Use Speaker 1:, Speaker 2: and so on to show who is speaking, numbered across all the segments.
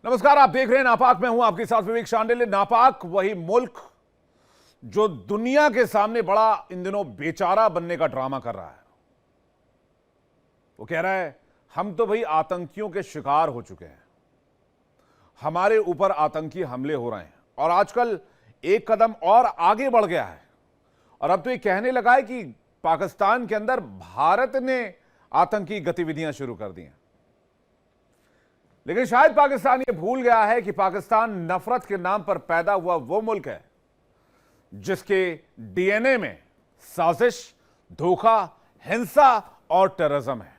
Speaker 1: नमस्कार, आप देख रहे हैं नापाक। मैं हूं आपके साथ विवेक शांडिल्य। नापाक वही मुल्क जो दुनिया के सामने बड़ा इन दिनों बेचारा बनने का ड्रामा कर रहा है। वो कह रहा है हम तो भाई आतंकियों के शिकार हो चुके हैं, हमारे ऊपर आतंकी हमले हो रहे हैं, और आजकल एक कदम और आगे बढ़ गया है और अब तो ये कहने लगा है कि पाकिस्तान के अंदर भारत ने आतंकी गतिविधियां शुरू कर दी हैं। लेकिन शायद पाकिस्तान ये भूल गया है कि पाकिस्तान नफरत के नाम पर पैदा हुआ वो मुल्क है जिसके डीएनए में साजिश, धोखा, हिंसा और टेररिज्म है।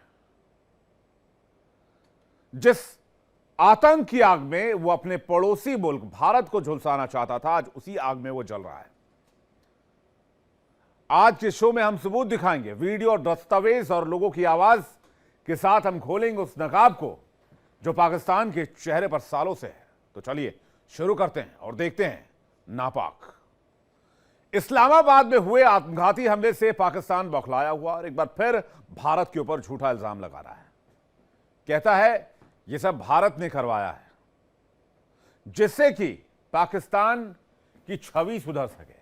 Speaker 1: जिस आतंक की आग में वो अपने पड़ोसी मुल्क भारत को झुलसाना चाहता था, आज उसी आग में वो जल रहा है। आज के शो में हम सबूत दिखाएंगे, वीडियो और दस्तावेज और लोगों की आवाज के साथ हम खोलेंगे उस नकाब को जो पाकिस्तान के चेहरे पर सालों से है। तो चलिए शुरू करते हैं और देखते हैं नापाक। इस्लामाबाद में हुए आत्मघाती हमले से पाकिस्तान बौखलाया हुआ और एक बार फिर भारत के ऊपर झूठा इल्जाम लगा रहा है। कहता है यह सब भारत ने करवाया है जिससे कि पाकिस्तान की छवि सुधर सके।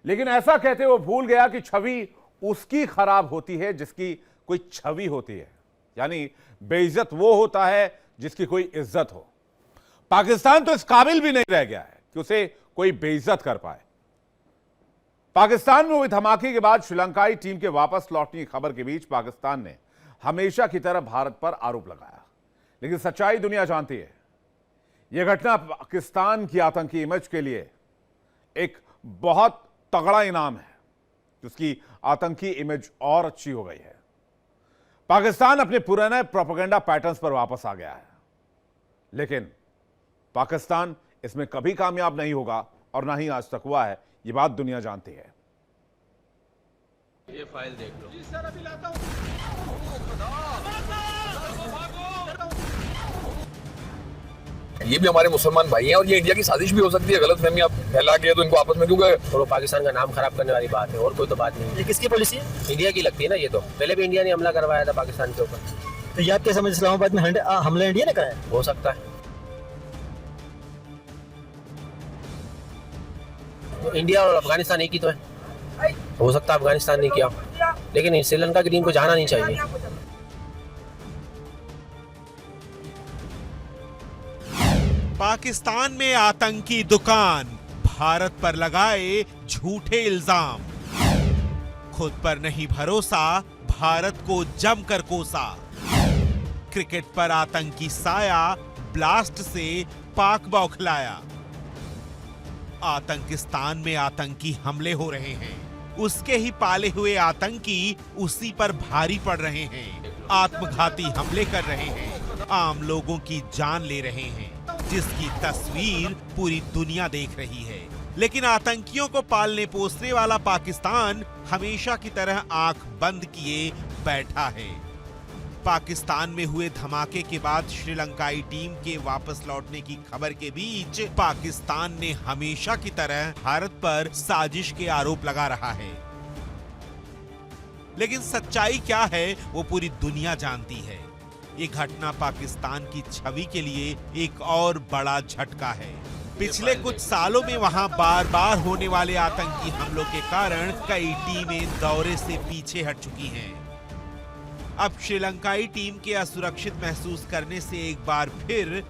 Speaker 1: लेकिन ऐसा कहते वो भूल गया कि छवि उसकी खराब होती है जिसकी कोई छवि होती है, यानी बेइज्जत वो होता है जिसकी कोई इज्जत हो। पाकिस्तान तो इस काबिल भी नहीं रह गया है कि उसे कोई बेइज्जत कर पाए। पाकिस्तान में हुए धमाके के बाद श्रीलंकाई टीम के वापस लौटने की खबर के बीच पाकिस्तान ने हमेशा की तरह भारत पर आरोप लगाया। लेकिन सच्चाई दुनिया जानती है, यह घटना पाकिस्तान की आतंकी इमेज के लिए एक बहुत तगड़ा इनाम है। उसकी आतंकी इमेज और अच्छी हो गई है। पाकिस्तान अपने पुराने प्रोपेगेंडा पैटर्न्स पर वापस आ गया है, लेकिन पाकिस्तान इसमें कभी कामयाब नहीं होगा और ना ही आज तक हुआ है। यह बात दुनिया जानती है।
Speaker 2: ये फाइल देख लो।
Speaker 3: जी सर, अभी लाता हूं।
Speaker 4: ये भी हमारे मुसलमान भाई हैं और ये इंडिया की साजिश भी हो सकती है। गलत फहमी आप फैला के तो इनको आपस में क्यों
Speaker 2: और पाकिस्तान का नाम खराब करने वाली बात है, और कोई तो बात नहीं।
Speaker 5: ये किसकी पॉलिसी है?
Speaker 2: इंडिया की लगती है ना। ये तो पहले भी इंडिया ने हमला करवाया था पाकिस्तान के ऊपर।
Speaker 5: तो ये आप क्या समझ, इस्लामाबाद में हमला इंडिया ने करा है?
Speaker 2: हो सकता है तो इंडिया और अफगानिस्तान एक ही तो है। हो सकता है अफगानिस्तान ने किया, लेकिन श्रीलंका की टीम को जाना नहीं चाहिए।
Speaker 6: पाकिस्तान में आतंकी दुकान, भारत पर लगाए झूठे इल्जाम, खुद पर नहीं भरोसा, भारत को जमकर कोसा। क्रिकेट पर आतंकी साया, ब्लास्ट से पाक बौखलाया। आतंकिस्तान में आतंकी हमले हो रहे हैं, उसके ही पाले हुए आतंकी उसी पर भारी पड़ रहे हैं, आत्मघाती हमले कर रहे हैं, आम लोगों की जान ले रहे हैं, जिसकी तस्वीर पूरी दुनिया देख रही है। लेकिन आतंकियों को पालने पोसने वाला पाकिस्तान हमेशा की तरह आंख बंद किए बैठा है। पाकिस्तान में हुए धमाके के बाद श्रीलंकाई टीम के वापस लौटने की खबर के बीच पाकिस्तान ने हमेशा की तरह भारत पर साजिश के आरोप लगा रहा है। लेकिन सच्चाई क्या है वो पूरी दुनिया जानती है। ये घटना पाकिस्तान की छवि के लिए एक और बड़ा झटका है। पिछले कुछ सालों में वहां बार बार होने वाले आतंकी हमलों के कारण कई टीमें दौरे से पीछे हट चुकी हैं। अब श्रीलंकाई टीम के असुरक्षित महसूस करने से एक बार फिर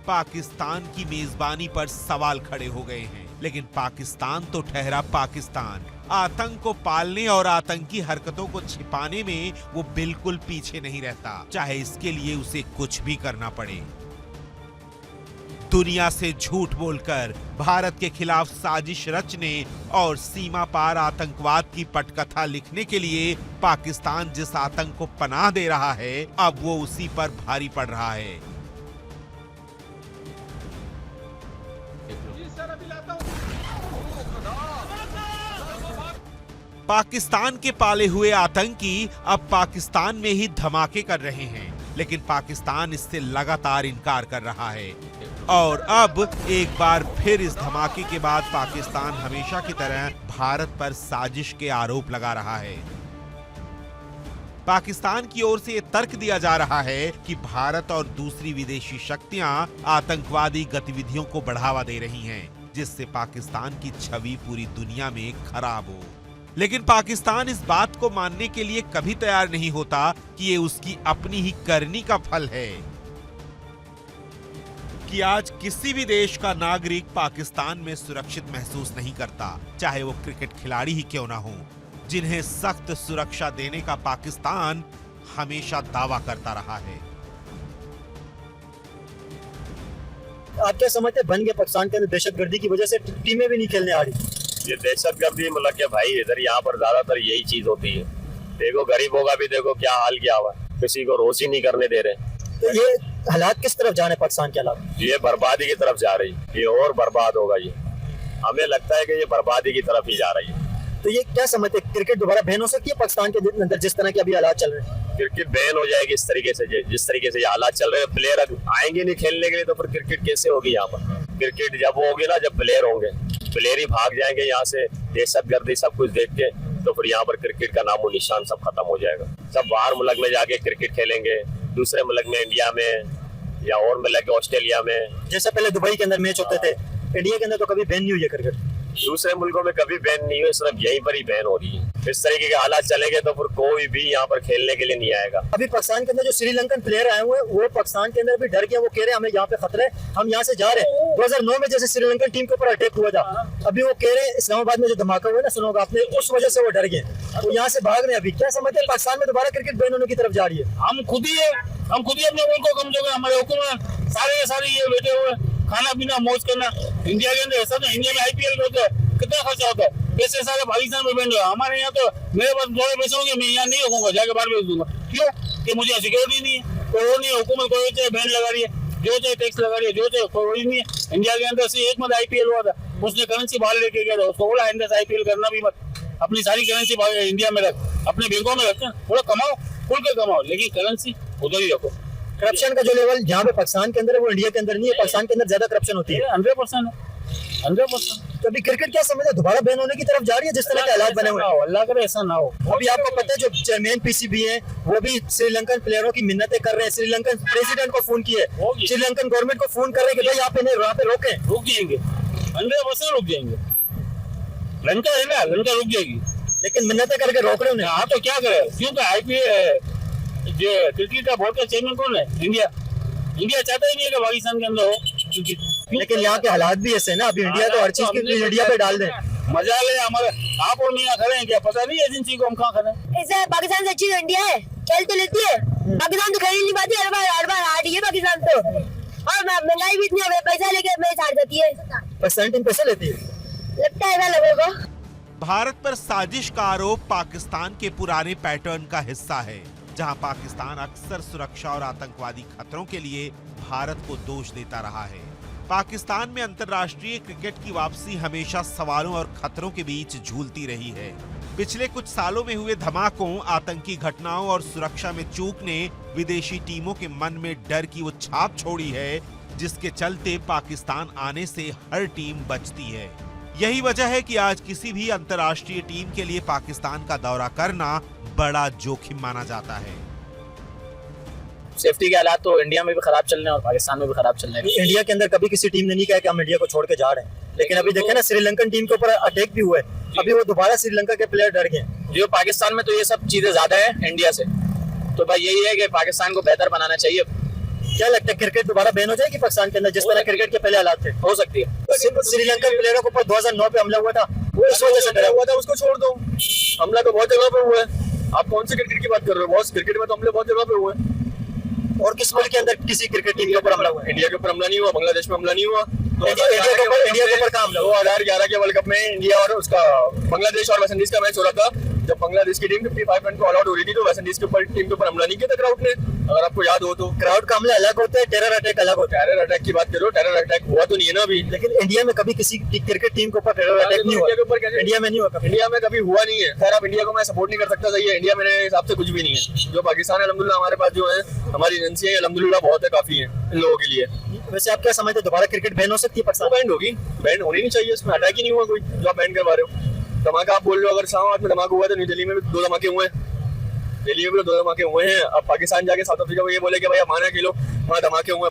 Speaker 6: पाकिस्तान की मेजबानी पर सवाल खड़े हो गए हैं। लेकिन पाकिस्तान तो ठहरा पाकिस्तान, आतंक को पालने और आतंकी हरकतों को छिपाने में वो बिल्कुल पीछे नहीं रहता, चाहे इसके लिए उसे कुछ भी करना पड़े। दुनिया से झूठ बोलकर भारत के खिलाफ साजिश रचने और सीमा पार आतंकवाद की पटकथा लिखने के लिए पाकिस्तान जिस आतंक को पनाह दे रहा है, अब वो उसी पर भारी पड़ रहा है।
Speaker 3: जी सर, अभी लाता हूं।
Speaker 6: पाकिस्तान के पाले हुए आतंकी अब पाकिस्तान में ही धमाके कर रहे हैं, लेकिन पाकिस्तान इससे लगातार इनकार कर रहा है। और अब एक बार फिर इस धमाके के बाद पाकिस्तान हमेशा की तरह भारत पर साजिश के आरोप लगा रहा है। पाकिस्तान की ओर से ये तर्क दिया जा रहा है कि भारत और दूसरी विदेशी शक्तियां आतंकवादी गतिविधियों को बढ़ावा दे रही हैं, जिससे पाकिस्तान की छवि पूरी दुनिया में खराब हो। लेकिन पाकिस्तान इस बात को मानने के लिए कभी तैयार नहीं होता कि ये उसकी अपनी ही करनी का फल है कि आज किसी भी देश का नागरिक पाकिस्तान में सुरक्षित महसूस नहीं करता, चाहे वो क्रिकेट खिलाड़ी ही क्यों ना हो, जिन्हें सख्त सुरक्षा देने का पाकिस्तान हमेशा दावा करता रहा है।
Speaker 5: आप क्या समझते हैं बन गए पाकिस्तान के अंदर दहशतगर्दी की वजह से टीमें भी नहीं खेलने आ रही?
Speaker 7: ये दहशतगर्दी मतलब क्या भाई, इधर यहाँ पर ज्यादातर यही चीज होती है। देखो गरीबों का भी देखो क्या हाल किया हुआ, किसी को रोशी नहीं करने दे रहे।
Speaker 5: तो ये हालात किस तरफ जा रहे हैं पाकिस्तान के हालात?
Speaker 7: ये बर्बादी की तरफ जा रही है, ये और बर्बाद होगा। ये हमें लगता है कि ये बर्बादी की तरफ ही जा रही है।
Speaker 5: तो ये क्या समझते हैं, क्रिकेट दोबारा बैन हो सकती है पाकिस्तान के अंदर जिस तरह के अभी हालात चल रहे हैं?
Speaker 7: क्रिकेट बैन हो जाएगी इस तरीके से, जिस तरीके से ये हालात चल रहे हैं। प्लेयर आएंगे नहीं खेलने के लिए, तो फिर क्रिकेट कैसे होगी यहाँ पर? क्रिकेट जब होगी ना, जब प्लेयर होंगे, प्लेयर ही भाग जाएंगे यहाँ से, दहशतगर्दी सब कुछ देख के, तो फिर यहाँ पर क्रिकेट का नामो निशान सब खत्म हो जाएगा। सब बाहर मुल्क में जाके क्रिकेट खेलेंगे, दूसरे मुल्क में, इंडिया में या और मुल्क ऑस्ट्रेलिया में।
Speaker 5: जैसे पहले दुबई के अंदर मैच होते थे, इंडिया के अंदर तो कभी बैन नहीं हुई है क्रिकेट।
Speaker 7: दूसरे मुल्कों में कभी बैन नहीं हुई, सिर्फ यहीं पर ही बैन हो रही है। इस तरीके के हालात चलेंगे तो फिर कोई भी यहाँ पर खेलने के लिए नहीं आएगा।
Speaker 5: अभी पाकिस्तान के अंदर जो श्रीलंकन प्लेयर आए हुए हैं, वो पाकिस्तान के अंदर भी डर गए। वो कह रहे हैं हमें यहाँ पे खतरा है, हम यहाँ से जा रहे हैं। 2009 में जैसे श्रीलंकन टीम के ऊपर अटैक हुआ था, अभी वो कह रहे हैं इस्लामाबाद में जो धमाका हुआ ना, सुनोगा आपने, उस वजह से वो डर गए, वो यहाँ से भाग रहे हैं। अभी क्या समझते हैं पाकिस्तान में दोबारा क्रिकेट बैन होने की तरफ जा रही है?
Speaker 3: हम खुद ही अपने मुल्क को कमजोर है। हमारे हुकूमत सारे के सारे ये बैठे हुए खाना पीना मौज करना। इंडिया के अंदर ऐसा तो, इंडिया में IPL होता है, कितना खर्चा होता है, पैसे सारे पाकिस्तान में बैठ रहे। हमारे यहाँ तो मेरे पास थोड़े पैसे होंगे, मैं यहाँ नहीं रखूंगा, जाके बाहर भेज दूंगा। क्यों? कि मुझे सिक्योरिटी नहीं है, कोई नहीं है। हुकूमत कोई चाहे बैन लगा रही है, जो चाहे टैक्स लगा रही है, जो चाहे, कोई नहीं है। इंडिया के अंदर से एक मत IPL हुआ था, उसने करेंसी बाहर लेके गया था, उसको बोला इंडिया से IPL करना भी मत, अपनी सारी करेंसी इंडिया में रख, अपने बैंकों में रख, थोड़ा कमाओ, खुल के कमाओ, लेकिन करेंसी उधर ही रखो।
Speaker 5: करप्शन का जो लेवल जहाँ पे पाकिस्तान के अंदर है, वो इंडिया के अंदर नहीं है। पाकिस्तान के अंदर ज्यादा करप्शन होती है।
Speaker 3: 100% है, 100%।
Speaker 5: तो अभी क्रिकेट क्या समझते, दोबारा बैन होने की तरफ जा रही है जिस तरह के हालात बने हुए हैं?
Speaker 3: अल्लाह करे ऐसा ना हो।
Speaker 5: अभी आपको पता है जो चेयरमैन PCB है, वो भी श्रीलंकन प्लेयरों की मिन्नतें कर रहे हैं। श्रीलंकन प्रेसिडेंट को फोन किए, श्रीलंकन गवर्नमेंट को फोन कर रहे हैं कि भाई आप इन्हें वहाँ पे रोकें।
Speaker 3: रुक जाएंगे, 100% रुक जाएंगे। लंका है ना, लंका रुक जाएगी,
Speaker 5: लेकिन मिन्नतें करके रोक रहे हैं उन्हें।
Speaker 3: हाँ तो क्या करे? क्योंकि IPL जो क्रिकेट का बोर्ड का चेयरमैन कौन है? इंडिया चाहता ही नहीं है कि पाकिस्तान के अंदर हो।
Speaker 5: लेकिन यहाँ के हालात भी ऐसे ना, अभी इंडिया तो हर चीज की इंडिया पे डाल दें।
Speaker 3: मजा ले हमारे, आप और मैं यहाँ खड़े हैं, क्या पता नहीं एजेंसी को हम कहाँ खड़े हैं?
Speaker 8: ऐसा पाकिस्तान से अच्छी तो इंडिया है, खेल तो लेती है। पाकिस्तान तो खेल नहीं पाती, हर बार हार रही है पाकिस्तान तो। और महंगाई भी इतनी है, पैसा लेके मैच हार जाती है।
Speaker 5: पाकिस्तान टीम पैसे लेती है,
Speaker 8: लगता है ऐसा लोगों को।
Speaker 6: भारत पर साजिश का आरोप पाकिस्तान के पुराने पैटर्न का हिस्सा है, जहां पाकिस्तान अक्सर सुरक्षा और आतंकवादी खतरों के लिए भारत को दोष देता रहा है। पाकिस्तान में अंतर्राष्ट्रीय क्रिकेट की वापसी हमेशा सवालों और खतरों के बीच झूलती रही है। पिछले कुछ सालों में हुए धमाकों, आतंकी घटनाओं और सुरक्षा में चूक ने विदेशी टीमों के मन में डर की वो छाप छोड़ी है, जिसके चलते पाकिस्तान आने से हर टीम बचती है। यही वजह है कि आज किसी भी अंतर्राष्ट्रीय टीम के लिए पाकिस्तान का दौरा करना बड़ा जोखिम माना जाता है।
Speaker 2: सेफ्टी के हालात तो इंडिया में भी खराब चल रहे हैं और पाकिस्तान में भी खराब चल रहे हैं।
Speaker 5: इंडिया के अंदर कभी किसी टीम ने नहीं कहा कि हम इंडिया को छोड़ के जा रहे हैं, लेकिन अभी देखे ना श्रीलंकन टीम के ऊपर अटैक भी हुआ है, अभी वो दोबारा श्रीलंका के प्लेयर डर गए।
Speaker 2: जो पाकिस्तान में तो ये सब चीजें ज्यादा है इंडिया से, तो भाई यही है कि पाकिस्तान को बेहतर बनाना चाहिए।
Speaker 5: क्या लगता है क्रिकेट दोबारा बैन हो जाएगी पाकिस्तान के अंदर जिस तरह क्रिकेट के पहले हालात थे?
Speaker 2: हो सकती है।
Speaker 5: श्रीलंकन प्लेयरों के ऊपर 2009 पे हमला हुआ था, वो इस वजह से डरा हुआ था। उसको छोड़ दो,
Speaker 7: हमला तो बहुत जगह पे हुआ है। आप कौन सी क्रिकेट की बात कर रहे हो? बहुत क्रिकेट में तो हमले बहुत जगह पे हुए।
Speaker 5: और किस मुल्क के अंदर किसी क्रिकेट टीम के ऊपर हमला हुआ?
Speaker 7: इंडिया के ऊपर हमला नहीं हुआ, बांग्लादेश में हमला नहीं हुआ।
Speaker 5: इंडिया के ऊपर कहाँ हमला हुआ?
Speaker 7: 2011 के वर्ल्ड कप में इंडिया और उसका बांग्लादेश और वेस्ट इंडीज का मैच हो रहा था, जब बांग्लादेश की टीम 55 रन को ऑल आउट हो रही थी, तो वेस्ट इंडीज के ऊपर टीम के ऊपर हमला नहीं किया था क्राउड ने, अगर आपको याद हो तो।
Speaker 5: क्राउड का हमला अलग होता है, टेरर अटैक अलग होता है।
Speaker 7: टेरर अटैक की बात करो, टेरर अटैक हुआ तो नहीं है ना अभी।
Speaker 5: लेकिन इंडिया में कभी किसी क्रिकेट टीम के ऊपर टेरर अटैक नहीं हुआ। इंडिया में नहीं हुआ कभी।
Speaker 7: इंडिया में कभी हुआ नहीं है। खैर, आप इंडिया को मैं सपोर्ट नहीं कर सकता, सही है। इंडिया मेरे हिसाब से कुछ भी नहीं है। जो पाकिस्तान है अल्हम्दुलिल्लाह, हमारे पास जो है हमारी एजेंसी है अल्हम्दुलिल्लाह बहुत है, काफी है इन लोगों के लिए।
Speaker 5: वैसे आप क्या समझते हैं दोबारा क्रिकेट बैन हो सकती है पाकिस्तान?
Speaker 7: बैंड होगी, बैंड होनी नहीं चाहिए, इसमें अटैक ही नहीं हुआ कोई जो आप बैंड करवा रहे हो। धमाका आप बोल रहे हो, अगर इस्लामाबाद में धमाका हुआ तो न्यू दिल्ली में भी 2 धमाके हुए,
Speaker 4: दिल्ली में भी 2 धमाके हुए हैं। अब पाकिस्तान जाके साउथ अफ्रीका को ये बोले कि भैया माना किलो वहाँ धमाके हुए।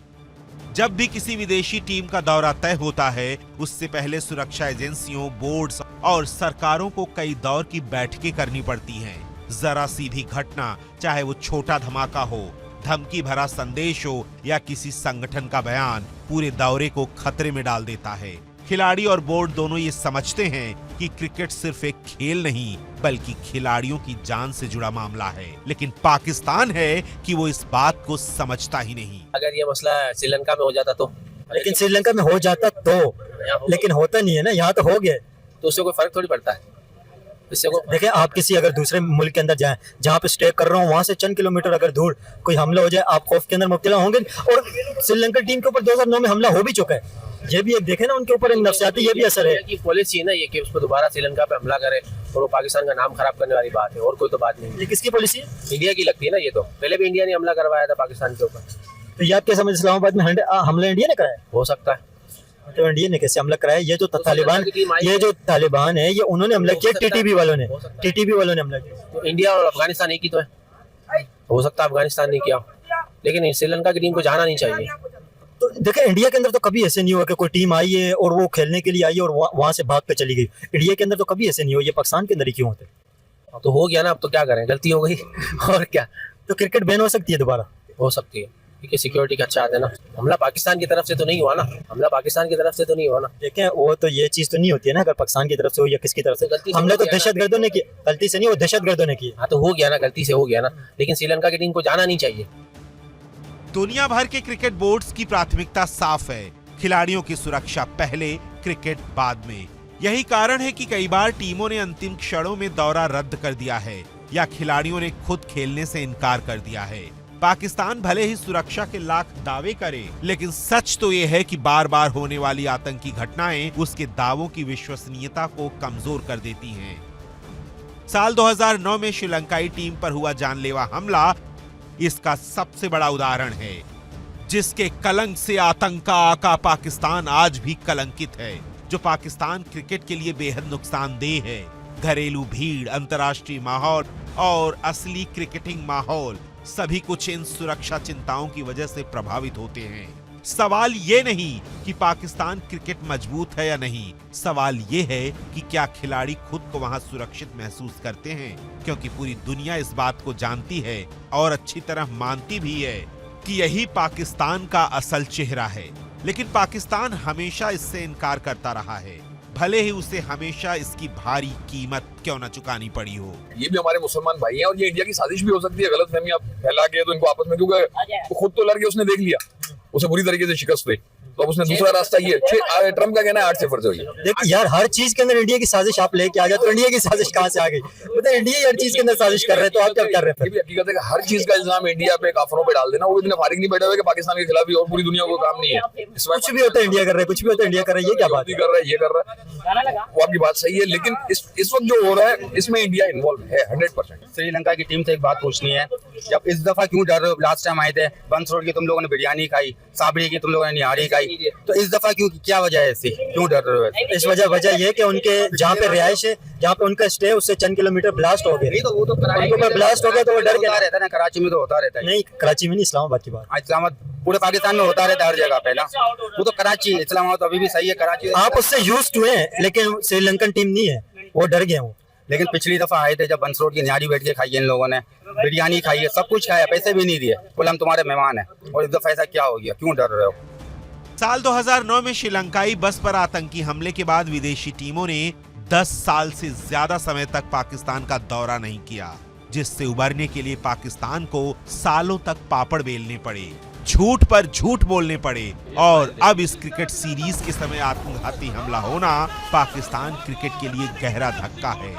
Speaker 6: जब भी किसी विदेशी टीम का दौरा तय होता है, उससे पहले सुरक्षा एजेंसियों, बोर्ड्स और सरकारों को कई दौर की बैठकें करनी पड़ती हैं। जरा सीधी घटना, चाहे वो छोटा धमाका हो, धमकी भरा संदेश हो या किसी संगठन का बयान, पूरे दौरे को खतरे में डाल देता है। खिलाड़ी और बोर्ड दोनों ये समझते हैं कि क्रिकेट सिर्फ एक खेल नहीं बल्कि खिलाड़ियों की जान से जुड़ा मामला है, लेकिन पाकिस्तान है कि वो इस बात को समझता ही नहीं।
Speaker 2: अगर ये मसला श्रीलंका में हो जाता तो,
Speaker 5: लेकिन श्रीलंका में हो जाता तो, लेकिन होता नहीं है ना, यहाँ तो हो गया
Speaker 2: तो उससे कोई फर्क थोड़ी पड़ता है। इससे को
Speaker 5: देखिए, आप किसी अगर दूसरे मुल्क के अंदर जाएं, जहाँ पे स्टे कर रहा हूँ वहां से चंद किलोमीटर अगर दूर कोई हमला हो जाए, आप खौफ के अंदर मुब्तला होंगे। और श्रीलंका टीम के ऊपर 2009 में हमला हो भी चुका है, ये भी एक देखे ना, उनके ऊपर एक नफसियाती ये भी असर है
Speaker 2: कि पॉलिसी है ना ये कि उस पर दोबारा श्रीलंका पे हमला करे और वो पाकिस्तान का नाम खराब करने वाली बात है, और कोई तो बात नहीं।
Speaker 5: ये किसकी पॉलिसी है?
Speaker 2: इंडिया की लगती है ना। ये तो पहले भी इंडिया ने हमला करवाया था पाकिस्तान के ऊपर।
Speaker 5: तो ये आप क्या समझ, इस्लामाबाद में हमला इंडिया ने कराया?
Speaker 2: हो सकता है।
Speaker 5: तो इंडिया ने कैसे हमला कराया? ये जो तालिबान है, ये उन्होंने हमला किया, टीटीपी वालों ने हमला किया।
Speaker 2: तो इंडिया और अफगानिस्तान एक ही तो है। हो सकता है अफगानिस्तान ने किया, लेकिन श्रीलंका की टीम को जाना नहीं चाहिए।
Speaker 5: तो देखिए, इंडिया के अंदर तो कभी ऐसे नहीं हुआ कि कोई टीम आई है और वो खेलने के लिए आई है और वहां से भाग कर चली गई। इंडिया के अंदर तो कभी ऐसे नहीं हुआ। ये पाकिस्तान के अंदर ही क्यों होते?
Speaker 2: तो हो गया ना, अब तो क्या करें, गलती हो गई और क्या।
Speaker 5: तो क्रिकेट बैन हो सकती है दोबारा?
Speaker 2: हो सकती है, क्योंकि सिक्योरिटी का अच्छा आता है ना। हमला पाकिस्तान की तरफ से तो नहीं हुआ ना।
Speaker 5: देखें, वो तो ये चीज तो नहीं होती है ना, अगर पाकिस्तान की तरफ से हो या किसकी तरफ से। हमला तो दहशतगर्दों ने किया, गलती से नहीं, वो दहशतगर्दों ने किया।
Speaker 2: हाँ तो हो गया ना, गलती से हो गया ना, लेकिन श्रीलंका की टीम को जाना नहीं चाहिए।
Speaker 6: दुनिया भर के क्रिकेट बोर्ड्स की प्राथमिकता साफ है, खिलाड़ियों की सुरक्षा पहले, क्रिकेट बाद में। यही कारण है कि कई बार टीमों ने अंतिम क्षणों में दौरा रद्द कर दिया है या खिलाड़ियों ने खुद खेलने से इनकार कर दिया है। पाकिस्तान भले ही सुरक्षा के लाख दावे करे, लेकिन सच तो ये है कि बार बार होने वाली आतंकी घटनाएं उसके दावों की विश्वसनीयता को कमजोर कर देती हैं। साल 2009 में श्रीलंकाई टीम पर हुआ जानलेवा हमला इसका सबसे बड़ा उदाहरण है, जिसके कलंक से आतंक का आका पाकिस्तान आज भी कलंकित है, जो पाकिस्तान क्रिकेट के लिए बेहद नुकसानदेह है। घरेलू भीड़, अंतर्राष्ट्रीय माहौल और असली क्रिकेटिंग माहौल सभी कुछ इन सुरक्षा चिंताओं की वजह से प्रभावित होते हैं। सवाल ये नहीं कि पाकिस्तान क्रिकेट मजबूत है या नहीं, सवाल ये है कि क्या खिलाड़ी खुद को वहां सुरक्षित महसूस करते हैं, क्योंकि पूरी दुनिया इस बात को जानती है और अच्छी तरह मानती भी है कि यही पाकिस्तान का असल चेहरा है। लेकिन पाकिस्तान हमेशा इससे इनकार करता रहा है, भले ही उसे हमेशा इसकी भारी कीमत क्यों न चुकानी पड़ी हो।
Speaker 4: ये भी हमारे मुसलमान भाई हैं और ये इंडिया की साजिश भी हो सकती है। गलत फहमी आप फैला के तो इनको आपस में, क्योंकि खुद तो लड़के उसने देख लिया, उसे बुरी तरीके से शिकस्त हुई, तो अब उसने दूसरा रास्ता ये ट्रम्प का कहना है 8-0 से हुई।
Speaker 5: देखिए यार, हर चीज के अंदर इंडिया की साजिश आप लेके आ जाए तो इंडिया की साजिश कहाँ से आ गई? मतलब इंडिया हर चीज के अंदर साजिश कर रहे हैं, तो आप क्या कर रहे हैं?
Speaker 4: ये भी हकीकत है कि हर चीज का इल्जाम इंडिया पे, काफरों पे डाल देना, वो इतने फारिग नहीं बैठे हुए कि पाकिस्तान के खिलाफ भी और पूरी दुनिया को काम नहीं है।
Speaker 5: कुछ भी होता है इंडिया कर रहा है, कुछ भी होता है इंडिया कर रहा है, ये क्या बात
Speaker 4: कर रहा है, ये कर रहा है, वो आपकी बात सही है, लेकिन इस वक्त जो हो रहा है इसमें इंडिया इन्वॉल्व है 100%।
Speaker 9: श्रीलंका की टीम से एक बात पूछनी है, जब इस दफा क्यों डर रहे हो? लास्ट टाइम आए थे, बंस रोड की तुम लोगों ने बिरयानी खाई, साबड़ी की तुम लोगों ने निहारी खाई, तो इस दफा क्यों, क्या वजह है ऐसी, क्यों डर रहे हो?
Speaker 5: इस वजह ये कि उनके जहाँ पे रिहाइश है, जहाँ पे उनका स्टे है, उससे चंद किलोमीटर ब्लास्ट हो गया।
Speaker 9: नहीं तो वो तो
Speaker 5: ब्लास्ट हो गया तो वो डर गया
Speaker 9: रहता है ना, कराची में तो होता रहता है।
Speaker 5: नहीं, कराची में नहीं, इस्लामाबाद की बात।
Speaker 9: इस्लामाबाद पूरे पाकिस्तान में होता रहता है, हर जगह पे ना। वो तो कराची, इस्लामाबाद तो अभी भी सही है, कराची
Speaker 5: आप उससे यूज्ड हुए हैं, लेकिन श्रीलंकन टीम नहीं है, वो डर गए वो।
Speaker 9: लेकिन पिछली दफा आए थे जब बंस रोड की निहारी बैठ के खाई इन लोगों ने, बिरयानी खाई है, सब कुछ खाया, पैसे भी नहीं दिए, बोले हम तुम्हारे मेहमान हैं, और इस दफा ऐसा क्या हो गया, क्यों डर रहे हो?
Speaker 6: साल 2009 में श्रीलंकाई बस पर आतंकी हमले के बाद विदेशी टीमों ने 10 साल से ज्यादा समय तक पाकिस्तान का दौरा नहीं किया, जिससे उबरने के लिए पाकिस्तान को सालों तक पापड़ बेलने पड़े, झूठ पर झूठ बोलने पड़े, और अब इस क्रिकेट सीरीज के समय आत्मघाती हमला होना पाकिस्तान क्रिकेट के लिए गहरा धक्का है,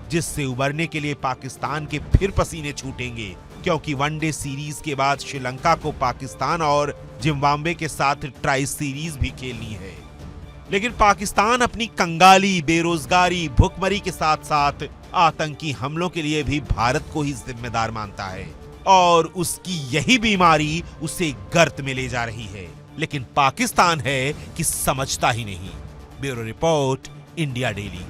Speaker 6: जिससे उबरने के लिए पाकिस्तान के फिर पसीने छूटेंगे, क्योंकि वनडे सीरीज के बाद श्रीलंका को पाकिस्तान और जिम्बाब्वे के साथ ट्राई सीरीज भी खेलनी है। लेकिन पाकिस्तान अपनी कंगाली, बेरोजगारी, भुखमरी के साथ साथ आतंकी हमलों के लिए भी भारत को ही जिम्मेदार मानता है, और उसकी यही बीमारी उसे गर्त में ले जा रही है, लेकिन पाकिस्तान है कि समझता ही नहीं। Bureau report, India daily.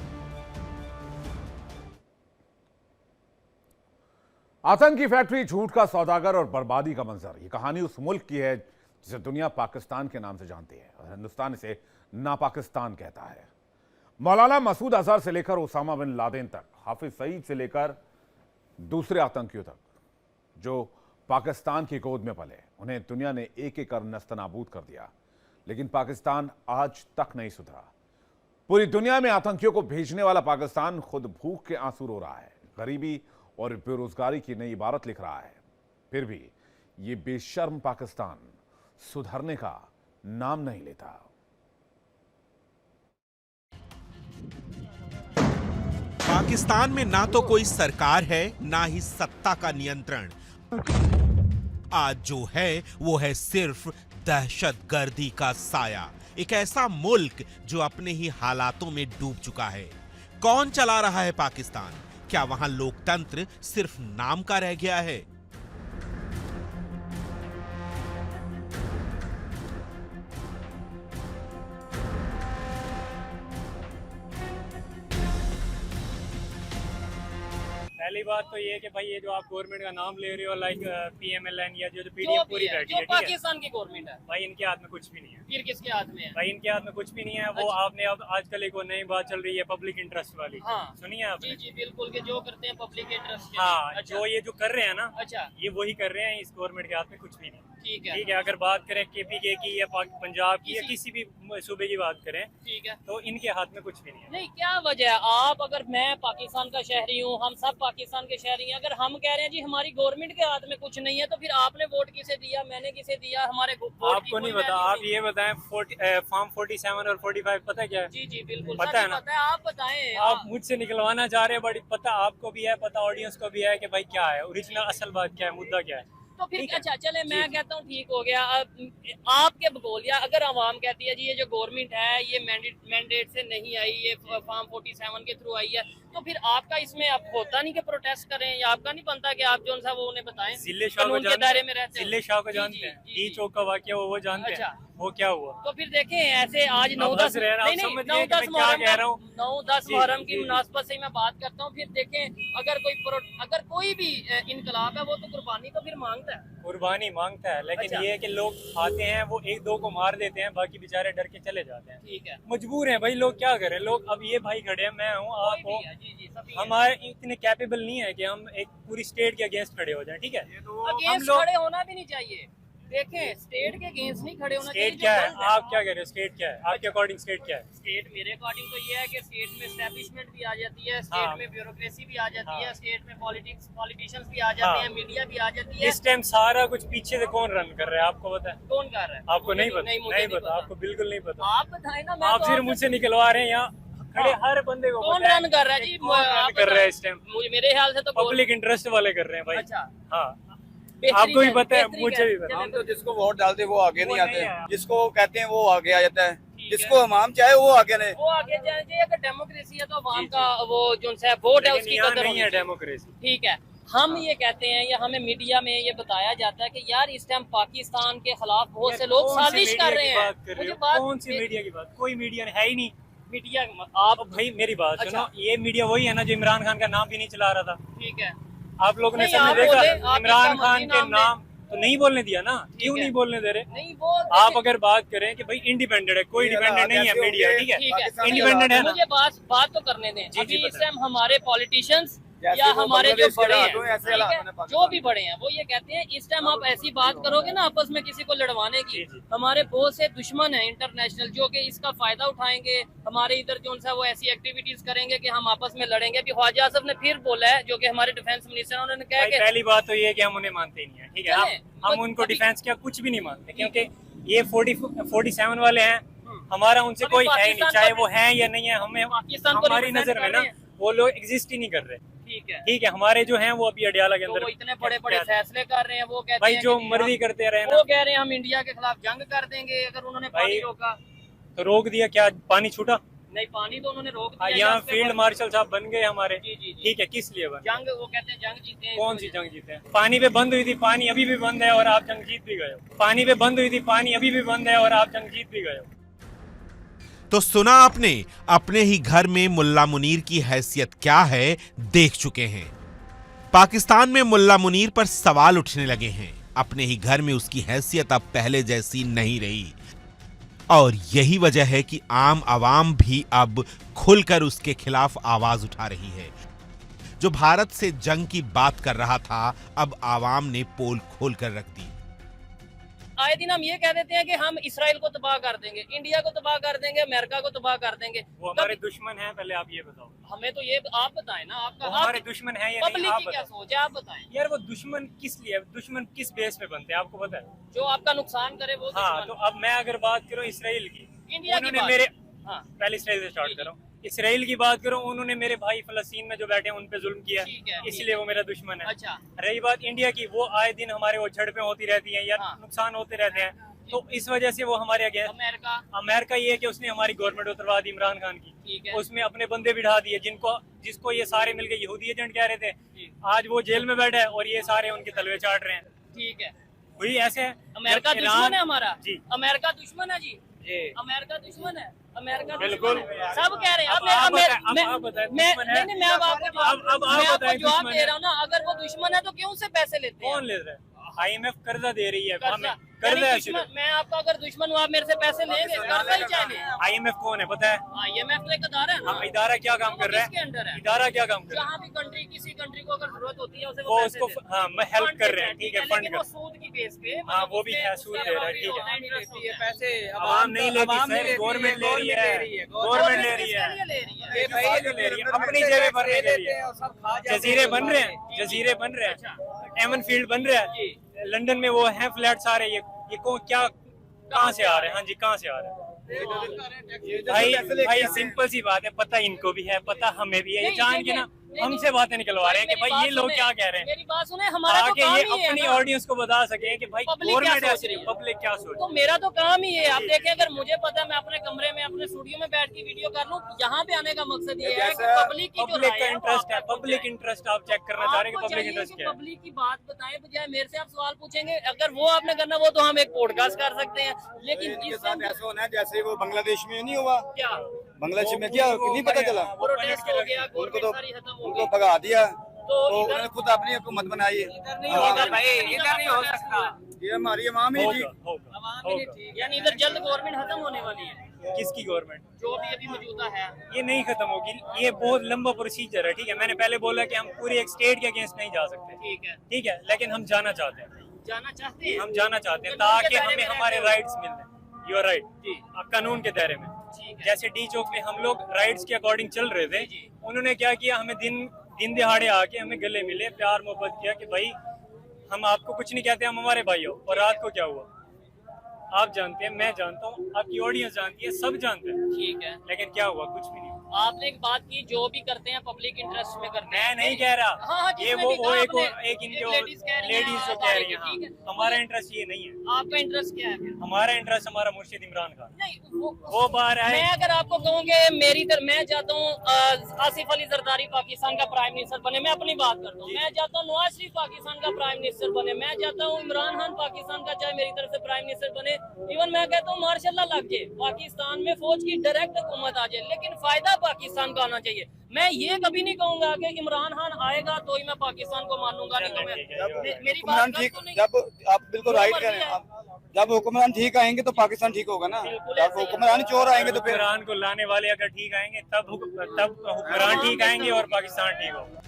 Speaker 1: आतंकी फैक्ट्री, झूठ का सौदागर और बर्बादी का मंजर। ये कहानी उस मुल्क की है जिसे दुनिया पाकिस्तान के नाम से जानती है और हिंदुस्तान इसे नापाकिस्तान कहता है। मौलाना मसूद अजहर से लेकर ओसामा बिन लादेन तक, हाफिज सईद से लेकर दूसरे आतंकियों तक जो पाकिस्तान की गोद में पले, उन्हें दुनिया ने एक एक कर नस्तनाबूद कर दिया, लेकिन पाकिस्तान आज तक नहीं सुधरा। पूरी दुनिया में आतंकियों को भेजने वाला पाकिस्तान खुद भूख के आंसू रो रहा है, गरीबी और बेरोजगारी की नई इबारत लिख रहा है। फिर भी ये बेशर्म पाकिस्तान सुधरने का नाम नहीं लेता।
Speaker 6: पाकिस्तान में ना तो कोई सरकार है, ना ही सत्ता का नियंत्रण। आज जो है वो है सिर्फ दहशतगर्दी का साया। एक ऐसा मुल्क जो अपने ही हालातों में डूब चुका है। कौन चला रहा है पाकिस्तान? क्या वहां लोकतंत्र सिर्फ नाम का रह गया है?
Speaker 10: पहली बात तो ये है कि भाई ये जो आप गवर्नमेंट का नाम ले रहे हो, लाइक PMLN या जो पीडीएफ पूरी बैठी है,
Speaker 11: पाकिस्तान की गवर्नमेंट है
Speaker 10: भाई, इनके हाथ में कुछ भी नहीं है।
Speaker 11: फिर किसके हाथ में है?
Speaker 10: भाई इनके हाथ में कुछ भी नहीं है। वो आपने अब आजकल एक वो नई बात चल रही है पब्लिक इंटरेस्ट वाली,
Speaker 11: हाँ।
Speaker 10: सुनिए आपने?
Speaker 11: जी बिल्कुल, के जो करते हैं पब्लिक इंटरेस्ट के।
Speaker 10: हाँ,
Speaker 11: अच्छा।
Speaker 10: जो ये जो कर रहे हैं ना,
Speaker 11: अच्छा,
Speaker 10: ये वही कर रहे हैं। इस गवर्नमेंट के हाथ में कुछ भी नहीं।
Speaker 11: ठीक है,
Speaker 10: ठीक है। अगर बात करें KPK की या पंजाब की या किसी भी सूबे की बात करें,
Speaker 11: ठीक है,
Speaker 10: तो इनके हाथ में कुछ भी नहीं है।
Speaker 11: नहीं क्या वजह है? आप अगर मैं पाकिस्तान का शहरी हूँ, हम सब पाकिस्तान के शहरी हैं, अगर हम कह रहे हैं जी हमारी गवर्नमेंट के हाथ में कुछ नहीं है, तो फिर आपने वोट किसे दिया, मैंने किसे दिया? हमारे
Speaker 10: आपको नहीं पता? आप ये बताएं, फॉर्म 47 और 45 पता क्या है?
Speaker 11: जी जी बिल्कुल
Speaker 10: पता है ना?
Speaker 11: पता है, आप बताएं।
Speaker 10: आप मुझसे निकलवाना चाह रहे हैं, बड़ी पता आपको भी है, पता ऑडियंस को भी है कि भाई क्या है ओरिजिनल असल बात, क्या है, मुद्दा क्या है।
Speaker 11: तो फिर अच्छा चले, मैं कहता हूँ ठीक हो गया। अब आपके बगौलिया अगर आवाम कहती है जी ये जो गवर्नमेंट है ये मैंडेट से नहीं आई, ये फॉर्म 47 के थ्रू आई है, तो फिर आपका इसमें आप होता नहीं कि प्रोटेस्ट करें, या आपका नहीं बनता कि आप जो सा वो उन्हें बताएं?
Speaker 10: जिले शाह
Speaker 11: कानून के दायरे में रहते हैं।
Speaker 10: जिले शाह को जानते हैं? टी चौक का वाकया वो जानते हैं? वो क्या हुआ?
Speaker 11: तो फिर देखें ऐसे आज 9-10 मुहर्रम की मुनासबत से मैं बात करता हूँ। फिर देखें अगर कोई भी इनकलाब है वो तो कुर्बानी तो फिर मांगता है,
Speaker 10: कुर्बानी मांगता है, लेकिन
Speaker 11: अच्छा।
Speaker 10: ये है कि लोग आते हैं वो एक दो को मार देते हैं, बाकी बेचारे डर के चले जाते हैं।
Speaker 11: ठीक है,
Speaker 10: मजबूर हैं भाई लोग, क्या करें। लोग अब ये भाई खड़े हैं, मैं हूँ, आप हो, हमारे इतने कैपेबल नहीं है कि हम एक पूरी स्टेट के अगेंस्ट खड़े हो जाएं। ठीक है,
Speaker 11: अगेंस्ट खड़े होना भी नहीं चाहिए। देखें स्टेट के अगेंस्ट नहीं खड़े होना चाहिए।
Speaker 10: स्टेट क्या है? आप क्या कह रहे हो? स्टेट क्या है आपके अकॉर्डिंग? स्टेट क्या है?
Speaker 11: स्टेट मेरे अकॉर्डिंग तो ये है कि स्टेट में एस्टेब्लिशमेंट भी आ जाती है, स्टेट में ब्यूरोक्रेसी भी आ जाती है, स्टेट में पॉलिटिशियंस भी आ जाते हैं, मीडिया भी आ जाती है।
Speaker 10: इस टाइम सारा कुछ पीछे से कौन रन कर रहा है आपको पता है?
Speaker 11: कौन कर रहा है?
Speaker 10: आपको नहीं पता? नहीं पता आपको, बिल्कुल नहीं पता।
Speaker 11: आप बताएं ना।
Speaker 10: आप सिर्फ मुझसे निकलवा रहे हैं, यहाँ खड़े हर बंदे को
Speaker 11: कौन रन कर रहा है जी?
Speaker 10: रन कर रहा है इस टाइम?
Speaker 11: मुझे मेरे ख्याल से तो
Speaker 10: पब्लिक इंटरेस्ट वाले कर रहे हैं भाई।
Speaker 11: अच्छा,
Speaker 10: हाँ, आपको भी पता है, मुझे भी पता है।
Speaker 9: हम तो जिसको वोट डालते वो आगे नहीं आते, जिसको कहते हैं वो आगे आ जाता है, जिसको हम चाहे वो आगे नहीं।
Speaker 11: वो आगे जाए। अगर डेमोक्रेसी है तो अवाम का वो जो सा वोट है उसकी कदर
Speaker 10: नहीं है डेमोक्रेसी।
Speaker 11: ठीक है, हम ये कहते हैं या हमें मीडिया में ये बताया जाता है कि यार इस टाइम पाकिस्तान के खिलाफ बहुत से लोग साजिश कर रहे हैं।
Speaker 10: कौन सी मीडिया की बात? कोई मीडिया है ही नहीं।
Speaker 11: मीडिया
Speaker 10: आप भाई मेरी बात सुनो, ये मीडिया वही है ना जो इमरान खान का नाम भी नहीं चला रहा था।
Speaker 11: ठीक है,
Speaker 10: आप लोगों ने सबने देखा इमरान खान के नाम तो नहीं बोलने दिया ना? क्यों नहीं बोलने दे रहे?
Speaker 11: नहीं वो
Speaker 10: आप अगर बात करें कि भाई इंडिपेंडेंट है, कोई डिपेंडेंट नहीं है मीडिया, ठीक है, इंडिपेंडेंट है ना?
Speaker 11: मुझे बात तो करने दें। अभी इस टाइम हमारे पॉलिटिशियंस या
Speaker 9: वो
Speaker 11: हमारे जो बड़े हैं,
Speaker 9: ऐसे
Speaker 11: ठीक है, जो भी बड़े हैं वो ये कहते हैं इस टाइम आप ऐसी बात करोगे ना आपस में किसी को लड़वाने की, हमारे बहुत से दुश्मन हैं इंटरनेशनल जो कि इसका फायदा उठाएंगे, हमारे इधर जो सा वो ऐसी एक्टिविटीज करेंगे कि हम आपस में लड़ेंगे। अभी ख्वाजा आसिफ ने फिर बोला है, जो कि हमारे डिफेंस मिनिस्टर हैं, उन्होंने कहा कि
Speaker 10: पहली बात तो ये है कि हम उन्हें मानते ही नहीं है। ठीक है, हम उनको डिफेंस क्या कुछ भी नहीं मानते, क्योंकि ये 47 वाले हैं, हमारा उनसे कोई है ही नहीं, चाहे वो हैं या नहीं है। हमें हमारी नजर में ना वो लोग एग्जिस्ट ही नहीं कर रहे। ठीक है, हमारे जो हैं वो अभी अडियाला के अंदर
Speaker 11: इतने बड़े बड़े फैसले कर रहे हैं, वो कहते
Speaker 10: भाई
Speaker 11: हैं
Speaker 10: जो मर्जी करते रहे,
Speaker 11: वो कह रहे हैं हम इंडिया के खिलाफ जंग कर देंगे अगर उन्होंने पानी रोका।
Speaker 10: तो रोक दिया क्या? पानी छूटा?
Speaker 11: नहीं, पानी तो उन्होंने रोक दिया।
Speaker 10: यहाँ फील्ड मार्शल साहब बन गए हमारे। ठीक है, किस लिए बन?
Speaker 11: जंग, वो कहते हैं जंग जीते हैं।
Speaker 10: कौन सी जंग जीते हैं? पानी पे बंद हुई थी, पानी अभी भी बंद है और आप जंग जीत भी गए हो। पानी पे बंद हुई थी, पानी अभी भी बंद है और आप जंग जीत भी गए हो।
Speaker 6: तो सुना आपने, अपने ही घर में मुल्ला मुनीर की हैसियत क्या है देख चुके हैं। पाकिस्तान में मुल्ला मुनीर पर सवाल उठने लगे हैं। अपने ही घर में उसकी हैसियत अब पहले जैसी नहीं रही और यही वजह है कि आम आवाम भी अब खुलकर उसके खिलाफ आवाज उठा रही है। जो भारत से जंग की बात कर रहा था, अब आवाम ने पोल खोलकर रख दी।
Speaker 11: आए दिन हम ये कह देते हैं कि हम इसराइल को तबाह कर देंगे, इंडिया को तबाह कर देंगे, अमेरिका को तबाह कर देंगे।
Speaker 10: वो हमारे दुश्मन हैं, पहले आप ये बताओ।
Speaker 11: हमें तो ये आप बताएं ना, आपका
Speaker 10: हमारे दुश्मन है या नहीं,
Speaker 11: पब्लिक
Speaker 10: आप
Speaker 11: की क्या
Speaker 10: बताओ।
Speaker 11: सोच है, आप बताएं।
Speaker 10: यार वो दुश्मन किस लिए, दुश्मन किस बेस पे बनते हैं आपको पता है?
Speaker 11: जो आपका नुकसान करे वो
Speaker 10: हाँ,
Speaker 11: दुश्मन।
Speaker 10: तो अब मैं अगर बात करूँ इसराइल की,
Speaker 11: इंडिया की
Speaker 10: उन्होंने
Speaker 11: बात।
Speaker 10: मेरे
Speaker 11: हाँ,
Speaker 10: पहले इसराइल से स्टार्ट करो। इसराइल की बात करो, उन्होंने मेरे भाई फलस्तीन में जो बैठे हैं उन पे जुल्म किया,
Speaker 11: ठीक है,
Speaker 10: इसलिए वो मेरा दुश्मन है।
Speaker 11: अच्छा,
Speaker 10: रही बात इंडिया की, वो आए दिन हमारे वो झड़पें होती रहती हैं या
Speaker 11: हाँ।
Speaker 10: नुकसान होते रहते हैं, तो इस वजह से वो हमारे अगेंस्ट। अमेरिका ये है कि उसने हमारी गवर्नमेंट उतरवा दी इमरान खान की,
Speaker 11: ठीक है।
Speaker 10: उसमें अपने बंदे बिठा दिए जिसको ये सारे मिलके यहूदी एजेंट कह रहे थे। आज वो जेल में बैठा है और ये सारे उनके तलवे चाट रहे हैं।
Speaker 11: ठीक है,
Speaker 10: वही ऐसे है।
Speaker 11: अमेरिका दुश्मन है हमारा
Speaker 10: जी,
Speaker 11: अमेरिका दुश्मन है जी,
Speaker 10: जी
Speaker 11: अमेरिका दुश्मन है, अमेरिका
Speaker 10: बिल्कुल।
Speaker 11: दुश्मन है। सब कह रहे हैं।
Speaker 10: अब
Speaker 11: मैं
Speaker 10: आप बताएं,
Speaker 11: मैं
Speaker 10: अब आप बताएं,
Speaker 11: मैं
Speaker 10: दुश्मन है।
Speaker 11: नहीं, मैं अब आपको जवाब
Speaker 10: दुश्मन
Speaker 11: दे
Speaker 10: है।
Speaker 11: रहा हूँ ना। अगर वो दुश्मन है तो क्यों से पैसे लेते हैं?
Speaker 10: कौन ले रहा है? IMF कर्जा दे रही है,
Speaker 11: कर्जा।
Speaker 10: कर्जा है
Speaker 11: दुश्मन, मैं आपका अगर दुश्मन हूँ, आप मेरे से पैसे लेंगे, कर्जा ही चाहिए।
Speaker 10: IMF कौन है पता है?
Speaker 11: IMF तो एक अदारा है ना।
Speaker 10: हाँ, इदारा क्या काम कर रहा
Speaker 11: किसके अंडर
Speaker 10: है?
Speaker 11: है?
Speaker 10: इदारा क्या काम कर रहा है?
Speaker 11: जहाँ भी कंट्री, किसी कंट्री को अगर जरूरत होती है उसे
Speaker 10: वो
Speaker 11: पैसे
Speaker 10: उसको
Speaker 11: देते हैं।
Speaker 10: हाँ मैं हेल्प
Speaker 11: फंड
Speaker 10: कर
Speaker 11: देते
Speaker 10: रहे हैं, ठीक है, फंड
Speaker 11: लेकिन वो
Speaker 10: कर।
Speaker 11: सूद की बेस पे,
Speaker 10: हाँ, वो भी है, सूद दे रहा है, ठीक है।
Speaker 11: पैसे
Speaker 10: आवाम नहीं लेती सर, गवर्नमेंट ले रही है, गवर्नमेंट ले रही है, अपनी जेबें भरने के लिए। जजीरे बन रहे हैं, जजीरे बन रहे हैं, एमन फील्ड बन रहा है, लंदन में वो हैं फ्लैट सारे। ये क्या कहाँ से आ रहे हैं? हाँ जी, कहाँ से आ रहे हैं? भाई सिंपल सी बात है, पता इनको भी है, पता हमें भी है। ये जान के ना हमसे बातें निकलवा रहे हैं कि भाई ये लोग क्या कह रहे हैं।
Speaker 11: मेरी बात सुने, हमारा तो
Speaker 10: आगे
Speaker 11: काम
Speaker 10: ये
Speaker 11: ही है
Speaker 10: अपनी
Speaker 11: ना।
Speaker 10: ऑडियंस को बता सके कि भाई गवर्नमेंट ऐसी, पब्लिक क्या सोच।
Speaker 11: तो मेरा तो काम ही है। आप देखें, अगर मुझे पता है, मैं अपने कमरे में अपने स्टूडियो में बैठ के वीडियो कर लूं, यहाँ पे आने का मकसद ये है कि पब्लिक की जो
Speaker 10: पब्लिक
Speaker 11: राय
Speaker 10: का
Speaker 11: है, वो
Speaker 10: इंटरेस्ट है,
Speaker 11: आप तक
Speaker 10: पब्लिक
Speaker 11: पहुंचाएं।
Speaker 10: इंटरेस्ट आप चेक करना चाह रहे हैं कि
Speaker 11: आपको
Speaker 10: पब्लिक
Speaker 11: चाहिए
Speaker 10: इंटरेस्ट
Speaker 11: कि
Speaker 10: क्या है।
Speaker 11: पब्लिक की बात बताएं, बजाय मेरे से आप सवाल पूछेंगे। अगर वो आपने करना, वो तो हम एक पॉडकास्ट कर सकते हैं, लेकिन
Speaker 9: ऐसा होना है जैसे वो बांग्लादेश में नहीं हुआ।
Speaker 11: क्या
Speaker 9: बांग्लादेश में क्या नहीं पता चला,
Speaker 11: प्रोटेस्ट हो गया,
Speaker 9: उनको
Speaker 11: गवर्नमेंट
Speaker 9: तो
Speaker 11: सारी खत्म हो
Speaker 9: उनको
Speaker 11: गई।
Speaker 9: भगा दिया,
Speaker 11: तो
Speaker 9: तो
Speaker 11: इधर
Speaker 9: उन्होंने खुद अपनी हुकूमत बनाई है।
Speaker 11: नहीं होगा भाई, इधर नहीं हो सकता।
Speaker 9: ये हमारी अवाम ही थी।
Speaker 11: यानी इधर जल्द गवर्नमेंट खत्म होने वाली है,
Speaker 10: किसकी गवर्नमेंट?
Speaker 11: जो भी अभी मौजूदा है।
Speaker 10: ये नहीं खत्म होगी, ये बहुत लंबा प्रोसीजर है, ठीक है। मैंने पहले बोला कि हम पूरी एक स्टेट के अगेंस्ट नहीं जा सकते, ठीक है, लेकिन हम जाना चाहते हैं,
Speaker 11: जाना चाहते हैं।
Speaker 10: हम जाना चाहते हैं ताकि हमें हमारे राइट्स मिल जाए। यू आर राइट, कानून के दायरे में। जैसे डी चौक में हम लोग राइट्स के अकॉर्डिंग चल रहे थे, उन्होंने क्या किया, हमें दिन दिहाड़े आके हमें गले मिले, प्यार मोहब्बत किया कि भाई हम आपको कुछ नहीं कहते, हम हमारे भाई हो। और रात को क्या हुआ आप जानते हैं, मैं जानता हूँ, आपकी ऑडियंस जानती है, सब जानते हैं,
Speaker 11: ठीक है।
Speaker 10: लेकिन क्या हुआ? कुछ भी नहीं।
Speaker 11: आपने एक बात की, जो भी करते हैं पब्लिक इंटरेस्ट में करते हैं।
Speaker 10: मैं नहीं कह रहा,
Speaker 11: हाँ,
Speaker 10: ये वो एक इनके
Speaker 11: लेडीज
Speaker 10: जो कह रही हैं,
Speaker 11: ठीक है।
Speaker 10: हमारा इंटरेस्ट ये नहीं है।
Speaker 11: आपका इंटरेस्ट क्या है फिर?
Speaker 10: हमारा इंटरेस्ट हमारा मुर्शिद इमरान खान।
Speaker 11: नहीं,
Speaker 10: वो बार है।
Speaker 11: मैं अगर आपको कहूँगे मैं चाहता हूँ आसिफ अली जरदारी पाकिस्तान का प्राइम मिनिस्टर बने, मैं अपनी बात करता हूँ। मैं चाहता हूँ नवाज शरीफ पाकिस्तान का प्राइम मिनिस्टर बने, मैं चाहता हूँ इमरान खान पाकिस्तान का चाहे मेरी तरफ से प्राइम मिनिस्टर बने। इवन मैं कहता हूँ मार्शल लॉ लग जाए, पाकिस्तान में फौज की डायरेक्ट हुकूमत आ जाए, लेकिन फायदा पाकिस्तान को आना चाहिए। मैं ये कभी नहीं कहूंगा कि इमरान खान आएगा तो ही मैं पाकिस्तान को मानूंगा, नहीं तो मैं मेरी बात
Speaker 9: ठीक,
Speaker 11: तो नहीं।
Speaker 9: जब आप बिल्कुल राइट कह रहे हैं, जब हुक्मरान ठीक आएंगे तो पाकिस्तान ठीक होगा ना। जब हुक्मरान चोर आएंगे तो फिर
Speaker 10: हुक्मरान को लाने वाले अगर ठीक आएंगे तब हुक्मरान ठीक आएंगे और पाकिस्तान ठीक होगा।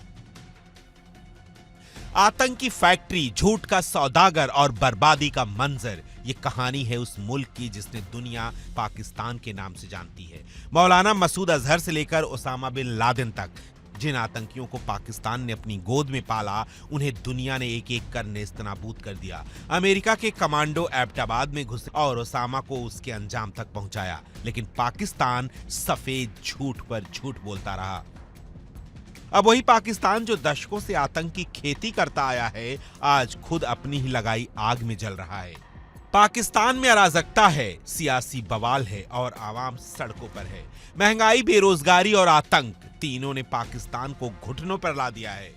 Speaker 6: आतंकी फैक्ट्री, झूठ का सौदागर और बर्बादी का मंजर, ये कहानी है उस मुल्क की जिसने दुनिया पाकिस्तान के नाम से जानती है। मौलाना मसूद अजहर से लेकर ओसामा बिन लादेन तक जिन आतंकियों को पाकिस्तान ने अपनी गोद में पाला, उन्हें दुनिया ने एक एक कर नेस्तनाबूद कर दिया। अमेरिका के कमांडो एबटाबाद में घुसे और ओसामा को उसके अंजाम तक पहुंचाया, लेकिन पाकिस्तान सफेद झूठ पर झूठ बोलता रहा। अब वही पाकिस्तान जो दशकों से आतंक की खेती करता आया है, आज खुद अपनी ही लगाई आग में जल रहा है। पाकिस्तान में अराजकता है, सियासी बवाल है और आवाम सड़कों पर है। महंगाई, बेरोजगारी और आतंक तीनों ने पाकिस्तान को घुटनों पर ला दिया है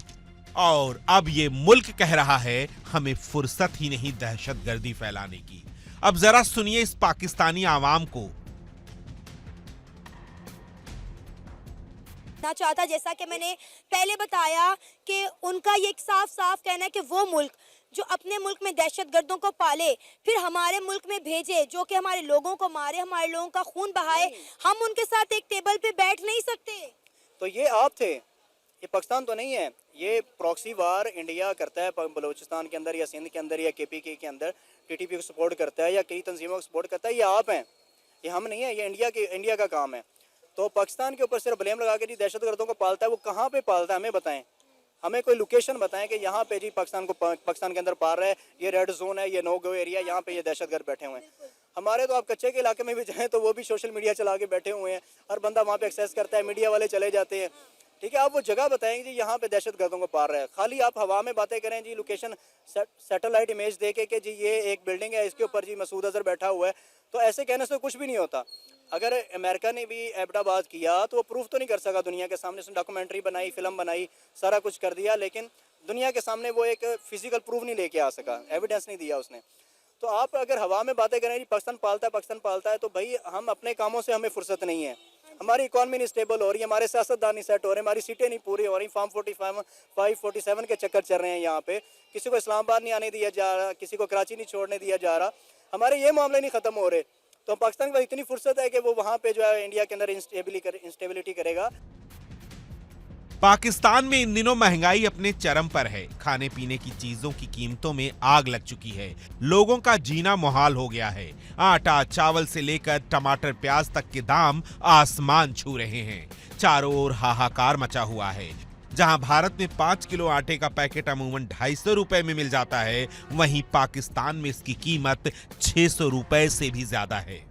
Speaker 6: और अब ये मुल्क कह रहा है हमें फुर्सत ही नहीं दहशतगर्दी फैलाने की। अब जरा सुनिए इस पाकिस्तानी आवाम को।
Speaker 8: ना चाहता, जैसा कि मैंने पहले बताया कि उनका ये एक साफ साफ कहना है कि वो मुल्क जो अपने मुल्क में दहशतगर्दों को पाले फिर हमारे मुल्क में भेजे, जो कि हमारे लोगों को मारे, हमारे लोगों का खून बहाए, हम उनके साथ एक टेबल पे बैठ नहीं सकते।
Speaker 5: तो ये आप थे, ये पाकिस्तान तो नहीं है। ये प्रॉक्सी वार इंडिया करता है बलूचिस्तान के अंदर या सिंध के अंदर या KPK के अंदर, TTP को सपोर्ट करता है या कई तंजीमों को सपोर्ट करता है। ये आप हैं, ये हम नहीं है, ये इंडिया का काम है। तो पाकिस्तान के ऊपर सिर्फ ब्लेम लगा के जी दहशतगर्दों को पालता है, वो कहाँ पे पालता है हमें बताएं, हमें कोई लोकेशन बताएं कि यहाँ पे जी पाकिस्तान के अंदर पाल रहा है, ये रेड जोन है, ये नो गो एरिया, यहाँ पे ये दहशतगर्द बैठे हुए हैं। हमारे तो आप कच्चे के इलाके में भी जाएं तो वो भी सोशल मीडिया चला के बैठे हुए हैं, हर बंदा वहाँ पे एक्सेस करता है, मीडिया वाले चले जाते हैं। ठीक है, आप वो जगह बताएंगे जी यहाँ पे दहशतगर्दों को पाल रहा है। खाली आप हवा में बातें करें जी, लोकेशन सैटेलाइट इमेज दे के कि जी ये एक बिल्डिंग है, इसके ऊपर जी मसूद अजहर बैठा हुआ है, तो ऐसे कहने से कुछ भी नहीं होता। अगर अमेरिका ने भी एबटाबाद किया तो वो प्रूफ तो नहीं कर सका दुनिया के सामने। उसने डॉक्यूमेंट्री बनाई, फिल्म बनाई, सारा कुछ कर दिया, लेकिन दुनिया के सामने वो एक फिजिकल प्रूफ नहीं लेके आ सका, एविडेंस नहीं दिया उसने। तो आप अगर हवा में बातें करें जी पाकिस्तान पालता है, तो भाई हम अपने कामों से हमें फुर्सत नहीं है। हमारी इकॉनमी नहीं स्टेबल हो रही, हमारे सियासतदान नहीं सेट हो रहे, हमारी सीटें नहीं पूरी हो रही, फॉर्म 45-47 के चक्कर चल रहे हैं यहाँ पे। किसी को इस्लामाबाद नहीं आने दिया जा रहा, किसी को कराची नहीं छोड़ने दिया जा रहा, हमारे ये मामले नहीं ख़त्म हो रहे। तो पाकिस्तान के पास इतनी फुर्सत है कि वो वहाँ पे जो है इंडिया के अंदर इंस्टेबिलिटी करेगा।
Speaker 6: पाकिस्तान में इन दिनों महंगाई अपने चरम पर है। खाने पीने की चीजों की कीमतों में आग लग चुकी है। लोगों का जीना मुहाल हो गया है। आटा, चावल से लेकर टमाटर, प्याज तक के दाम आसमान छू रहे हैं। चारों ओर हाहाकार मचा हुआ है। जहां भारत में 5 किलो आटे का पैकेट अमूमन 250 रुपए में मिल जाता है, वहीं पाकिस्तान में इसकी कीमत 600 रुपए से भी ज्यादा है।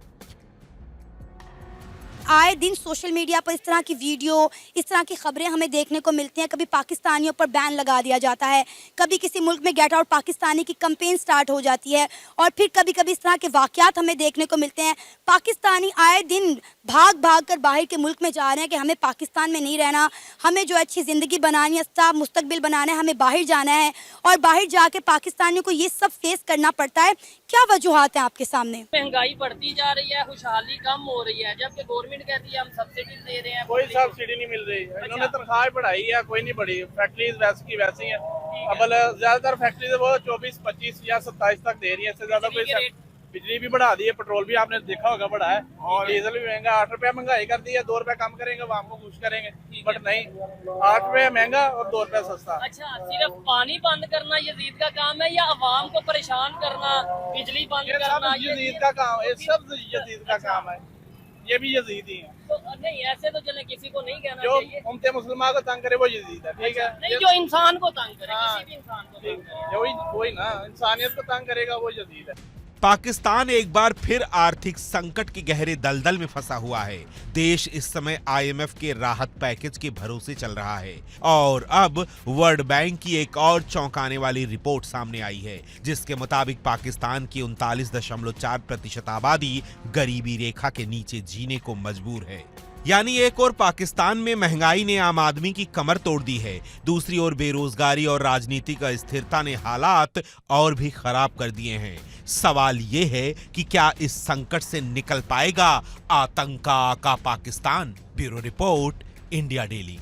Speaker 8: आए दिन सोशल मीडिया पर इस तरह की वीडियो, इस तरह की खबरें हमें देखने को मिलती हैं। कभी पाकिस्तानियों पर बैन लगा दिया जाता है, कभी किसी मुल्क में गेट आउट पाकिस्तानी की कैंपेन स्टार्ट हो जाती है, और फिर कभी कभी इस तरह के वाकयात हमें देखने को मिलते हैं। पाकिस्तानी आए दिन भाग भाग कर बाहर के मुल्क में जा रहे हैं कि हमें पाकिस्तान में नहीं रहना, हमें जो अच्छी ज़िंदगी बनानी है, साफ मुस्तकबिल बनाना है, हमें बाहर जाना है। और बाहर जाके पाकिस्तानियों को ये सब फेस करना पड़ता है। क्या वजूहात हैं आपके सामने?
Speaker 11: महंगाई बढ़ती जा रही है, खुशहाली कम हो रही है, जबकि गवर्नमेंट कहती है हम सब्सिडी दे रहे हैं।
Speaker 3: कोई सब्सिडी नहीं मिल रही। इन्होंने तनख्वाह बढ़ाई है, कोई नहीं बढ़ी। फैक्ट्रीज वैसी की वैसी हैं। अब ज्यादातर फैक्ट्रीज वो 24, 25 या 27 तक दे रही है, इससे ज्यादा कोई। बिजली भी बढ़ा दी है, पेट्रोल भी आपने देखा होगा बढ़ा है, और डीजल भी महंगा। 8 रुपया महंगाई कर दी है, 2 रुपया कम करेंगे वो हमको खुश करेंगे, बट नहीं, 8 रुपया महंगा और 2 रुपया सस्ता।
Speaker 11: अच्छा, सिर्फ पानी बंद करना यजीद का काम है या अवाम को परेशान करना, बिजली बंद करना
Speaker 3: यजीद का काम है? सब यजीद का काम है, ये भी यजीद ही है।
Speaker 11: तो नहीं, ऐसे तो चले किसी को नहीं कहना
Speaker 3: जो
Speaker 11: चाहिए।
Speaker 3: उम्मते मुसलमान को तंग करे वो यजीद है, ठीक है।
Speaker 11: नहीं, जो इंसान को तंग करे, किसी भी इंसान को तंग करे,
Speaker 3: वही ना, इंसानियत को तंग करेगा वो यजीद है।
Speaker 6: पाकिस्तान एक बार फिर आर्थिक संकट के गहरे दलदल में फंसा हुआ है। देश इस समय IMF के राहत पैकेज के भरोसे चल रहा है, और अब वर्ल्ड बैंक की एक और चौंकाने वाली रिपोर्ट सामने आई है, जिसके मुताबिक पाकिस्तान की 39.4% आबादी गरीबी रेखा के नीचे जीने को मजबूर है। यानी एक ओर पाकिस्तान में महंगाई ने आम आदमी की कमर तोड़ दी है, दूसरी ओर बेरोजगारी और राजनीतिक अस्थिरता ने हालात और भी खराब कर दिए हैं। सवाल ये है कि क्या इस संकट से निकल पाएगा आतंका का Pakistan? Bureau report, India daily.